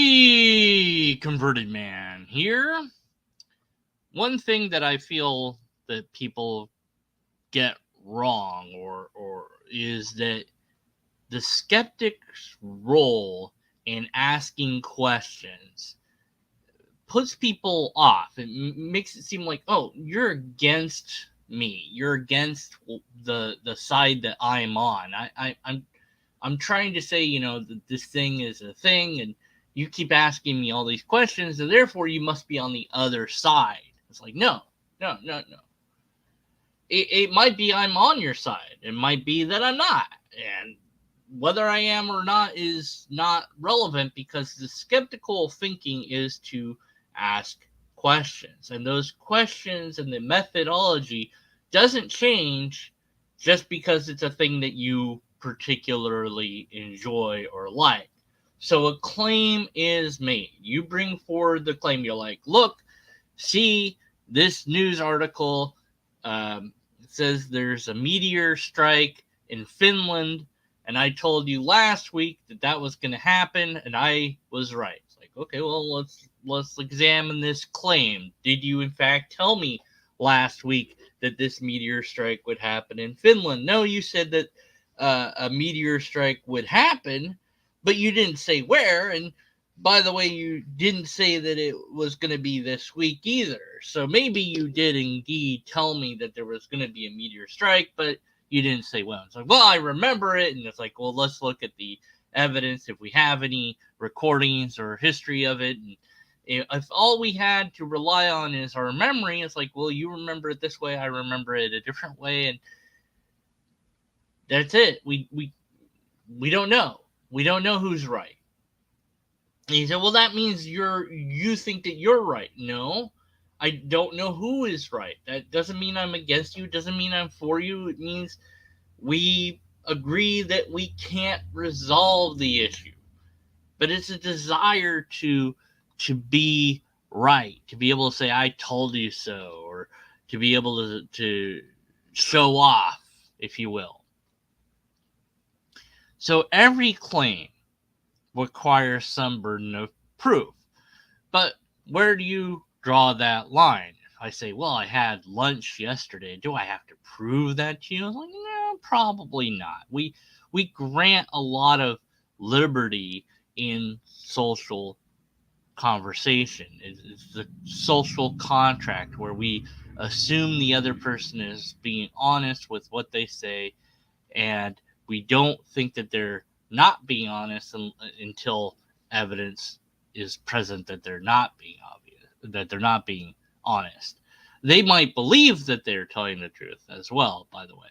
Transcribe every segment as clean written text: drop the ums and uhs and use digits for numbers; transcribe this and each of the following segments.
Hey, converted man here. One thing that I feel that people get wrong or is that the skeptic's role in asking questions puts people off. It makes it seem like, oh, you're against me. You're against the side that I'm on. I'm trying to say, that this thing is a thing, and you keep asking me all these questions, and therefore you must be on the other side. It's like, no, no, no, no. It might be I'm on your side. It might be that I'm not. And whether I am or not is not relevant, because the skeptical thinking is to ask questions. And those questions and the methodology doesn't change just because it's a thing that you particularly enjoy or like. So a claim is made. You bring forward the claim. You're like, look, see, this news article says there's a meteor strike in Finland, and I told you last week that was going to happen, and I was right. It's like, okay, well, let's examine this claim. Did you in fact tell me last week that this meteor strike would happen in Finland? No, you said that a meteor strike would happen, but you didn't say where. And by the way, you didn't say that it was going to be this week either. So maybe you did indeed tell me that there was going to be a meteor strike, but you didn't say when. It's like, well, I remember it. And it's like, well, let's look at the evidence, if we have any recordings or history of it. And if all we had to rely on is our memory, it's like, well, you remember it this way, I remember it a different way. And that's it. We don't know. We don't know who's right. And he said, well, that means you think that you're right. No, I don't know who is right. That doesn't mean I'm against you. It doesn't mean I'm for you. It means we agree that we can't resolve the issue. But it's a desire to be right, to be able to say, I told you so, or to be able to show off, if you will. So every claim requires some burden of proof. But where do you draw that line? If I say, well, I had lunch yesterday, do I have to prove that to you? I was like, no, probably not. We grant a lot of liberty in social conversation. It's the social contract where we assume the other person is being honest with what they say, and we don't think that they're not being honest until evidence is present that they're not being obvious, that they're not being honest. They might believe that they're telling the truth as well, by the way.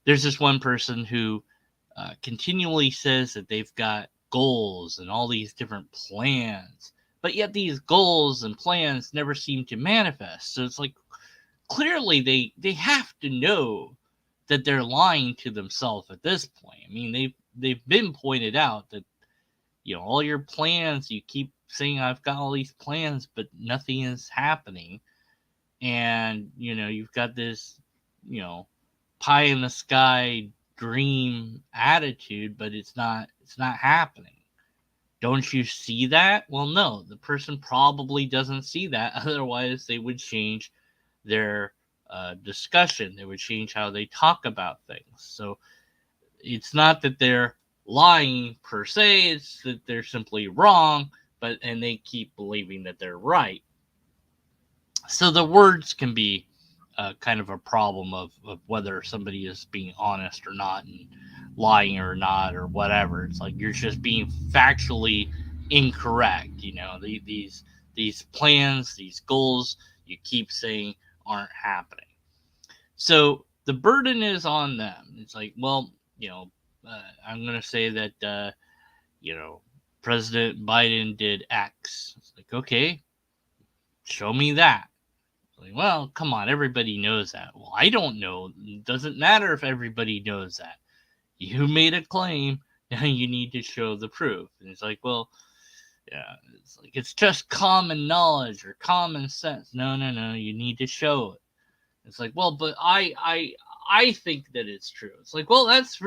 There's this one person who continually says that they've got goals and all these different plans, but yet these goals and plans never seem to manifest. So it's like, clearly they have to know that they're lying to themselves at this point. I mean, they've been pointed out that, all your plans, you keep saying I've got all these plans, but nothing is happening. And, you've got this, pie in the sky dream attitude, but it's not happening. Don't you see that? Well, no, the person probably doesn't see that. Otherwise, they would change their discussion. They would change how they talk about things. So it's not that they're lying per se, it's that they're simply wrong, and they keep believing that they're right. So the words can be kind of a problem of whether somebody is being honest or not, and lying or not, or whatever. It's like you're just being factually incorrect. These plans, these goals you keep saying aren't happening. So the burden is on them. It's like, well, I'm going to say that, President Biden did X. It's like, okay, show me that. Like, well, come on, everybody knows that. Well, I don't know. It doesn't matter if everybody knows that. You made a claim, now you need to show the proof. And it's like, well, yeah, it's just common knowledge or common sense. No, you need to show it. It's like, well, but I think that it's true. It's like, well, that's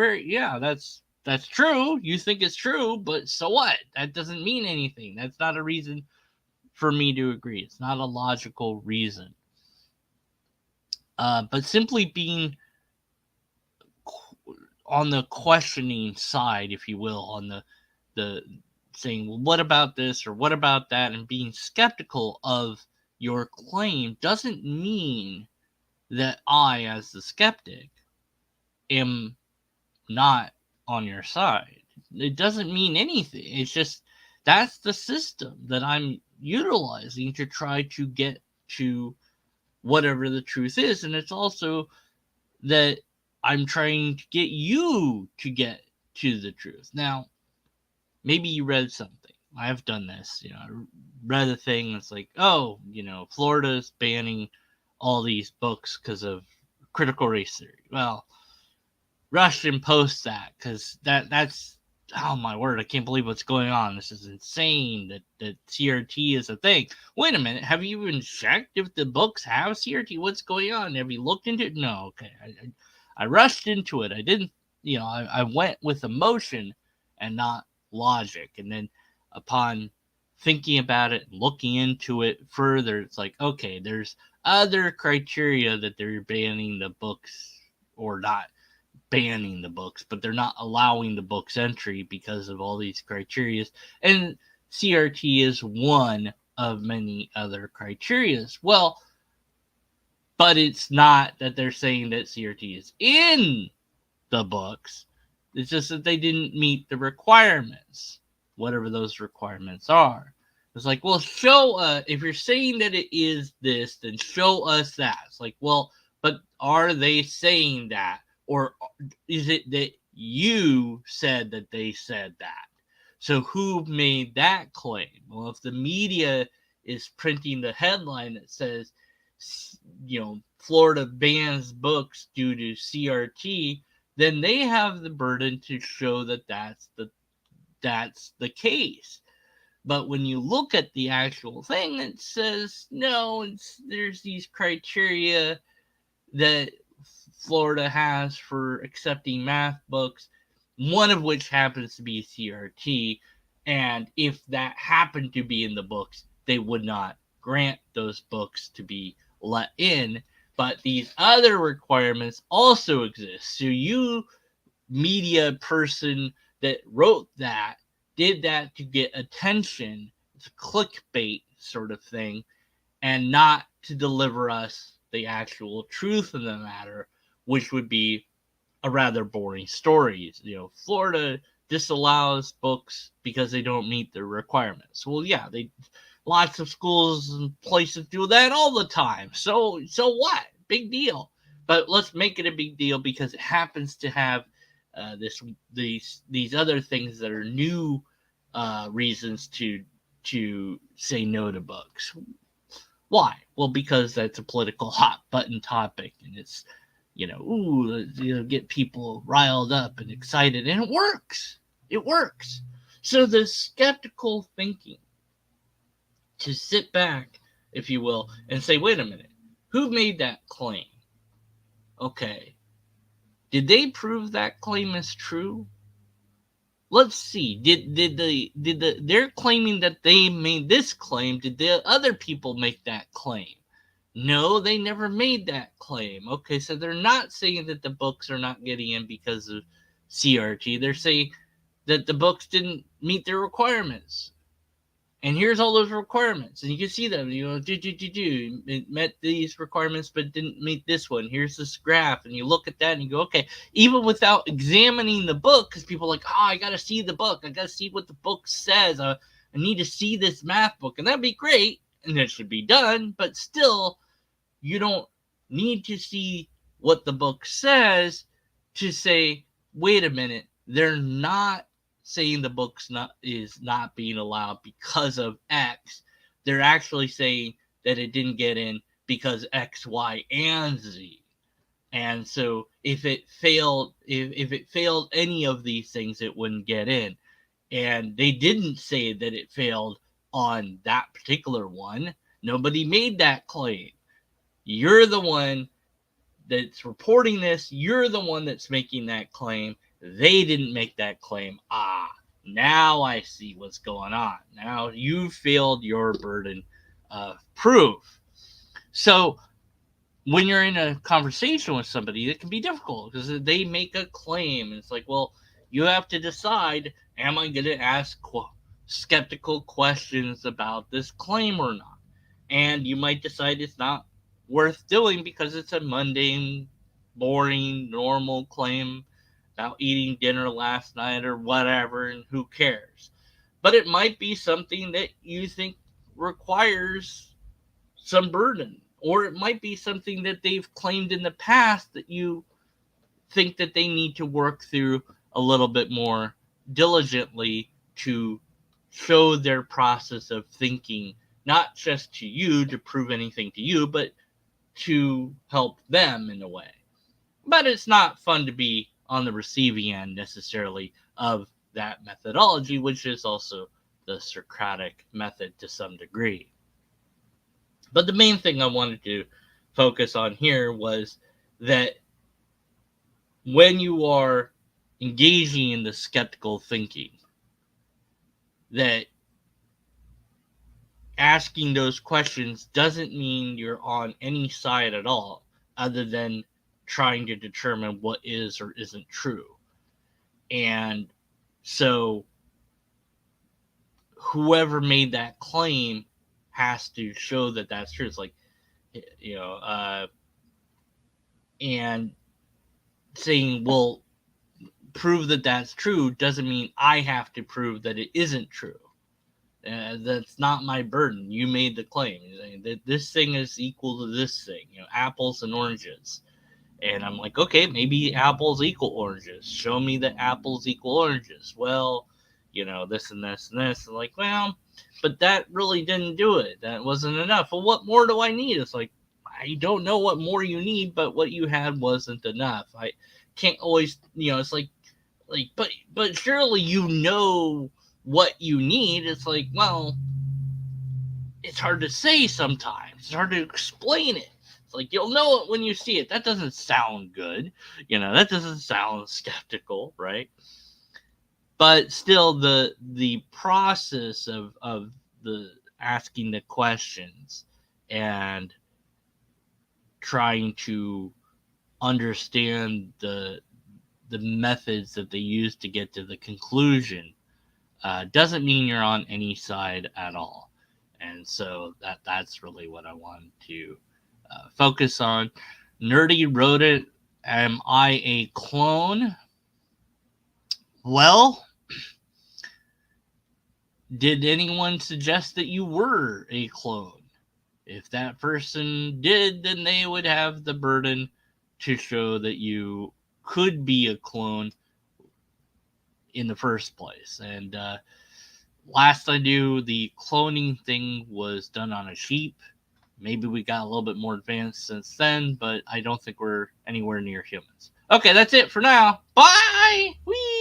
that's true. You think it's true, but so what? That doesn't mean anything. That's not a reason for me to agree. It's not a logical reason. But simply being on the questioning side, if you will, on the saying, well, what about this or what about that, and being skeptical of your claim doesn't mean that I, as the skeptic, am not on your side. It doesn't mean anything. It's just that's the system that I'm utilizing to try to get to whatever the truth is. And it's also that I'm trying to get you to get to the truth. Now, maybe you read something. I've done this. I read a thing that's like, oh, Florida's banning all these books because of critical race theory. Well, rush and post that because that's oh my word, I can't believe what's going on. This is insane that CRT is a thing. Wait a minute, have you even checked if the books have CRT? What's going on? Have you looked into it? No. Okay, I rushed into it. I didn't, I went with emotion and not logic. And then upon thinking about it, looking into it further, it's like, okay, there's other criteria that they're banning the books, or not banning the books, but they're not allowing the books entry because of all these criteria. And CRT is one of many other criteria. Well, but it's not that they're saying that CRT is in the books. It's just that they didn't meet the requirements, whatever those requirements are. It's like, well, show if you're saying that it is this, then show us that. It's like, well, but are they saying that? Or is it that you said that they said that? So who made that claim? Well, if the media is printing the headline that says, Florida bans books due to CRT, then they have the burden to show that that's the case. But when you look at the actual thing, it says no. There's these criteria that Florida has for accepting math books, one of which happens to be CRT. And if that happened to be in the books, they would not grant those books to be let in. But these other requirements also exist. So you, media person that wrote that, did that to get attention. It's a clickbait sort of thing, and not to deliver us the actual truth of the matter, which would be a rather boring story. Florida disallows books because they don't meet their requirements. Well, yeah, lots of schools and places do that all the time. So what? Big deal. But let's make it a big deal because it happens to have these other things that are new reasons to say no to books. Why? Well, because that's a political hot button topic, and it's get people riled up and excited, and it works. It works. So the skeptical thinking, to sit back, if you will, and say, wait a minute, who made that claim? Okay. Did they prove that claim is true? Let's see. They're claiming that they made this claim. Did the other people make that claim? No, they never made that claim. Okay, so they're not saying that the books are not getting in because of CRT. They're saying that the books didn't meet their requirements. And here's all those requirements. And you can see them, it met these requirements, but didn't meet this one. Here's this graph. And you look at that and you go, okay, even without examining the book, because people are like, I got to see the book. I got to see what the book says. I need to see this math book. And that'd be great. And it should be done. But still, you don't need to see what the book says to say, wait a minute, they're not saying the book's is not being allowed because of X. They're actually saying that it didn't get in because X, Y, and Z. And so if it failed any of these things, it wouldn't get in. And they didn't say that it failed on that particular one. Nobody made that claim. You're the one that's reporting this. You're the one that's making that claim. They didn't make that claim. Now I see what's going on. Now you failed your burden of proof. So when you're in a conversation with somebody, it can be difficult because they make a claim. And it's like, well, you have to decide, am I going to ask skeptical questions about this claim or not? And you might decide it's not worth doing because it's a mundane, boring, normal claim about eating dinner last night or whatever, and who cares? But it might be something that you think requires some burden, or it might be something that they've claimed in the past that you think that they need to work through a little bit more diligently to show their process of thinking, not just to you to prove anything to you, but to help them in a way. But it's not fun to be on the receiving end necessarily of that methodology, which is also the Socratic method to some degree. But the main thing I wanted to focus on here was that when you are engaging in the skeptical thinking, that asking those questions doesn't mean you're on any side at all, other than trying to determine what is or isn't true. And so whoever made that claim has to show that that's true. It's like, and saying, well, prove that that's true doesn't mean I have to prove that it isn't true. That's not my burden. You made the claim that this thing is equal to this thing, apples and oranges. And I'm like, okay, maybe apples equal oranges. Show me that apples equal oranges. Well, this and this and this. And like, well, but that really didn't do it. That wasn't enough. Well, what more do I need? It's like, I don't know what more you need, but what you had wasn't enough. I can't always, it's like, but surely you know what you need. It's like, well, it's hard to say sometimes. It's hard to explain it. It's like, you'll know it when you see it. That doesn't sound good. That doesn't sound skeptical, right? But still, the process of the asking the questions and trying to understand the methods that they use to get to the conclusion doesn't mean you're on any side at all. And so that's really what I wanted to focus on. Nerdy wrote it. Am I a clone? Well, did anyone suggest that you were a clone? If that person did, then they would have the burden to show that you could be a clone in the first place. And last I knew, the cloning thing was done on a sheep. Maybe we got a little bit more advanced since then, but I don't think we're anywhere near humans. Okay, that's it for now. Bye! Whee!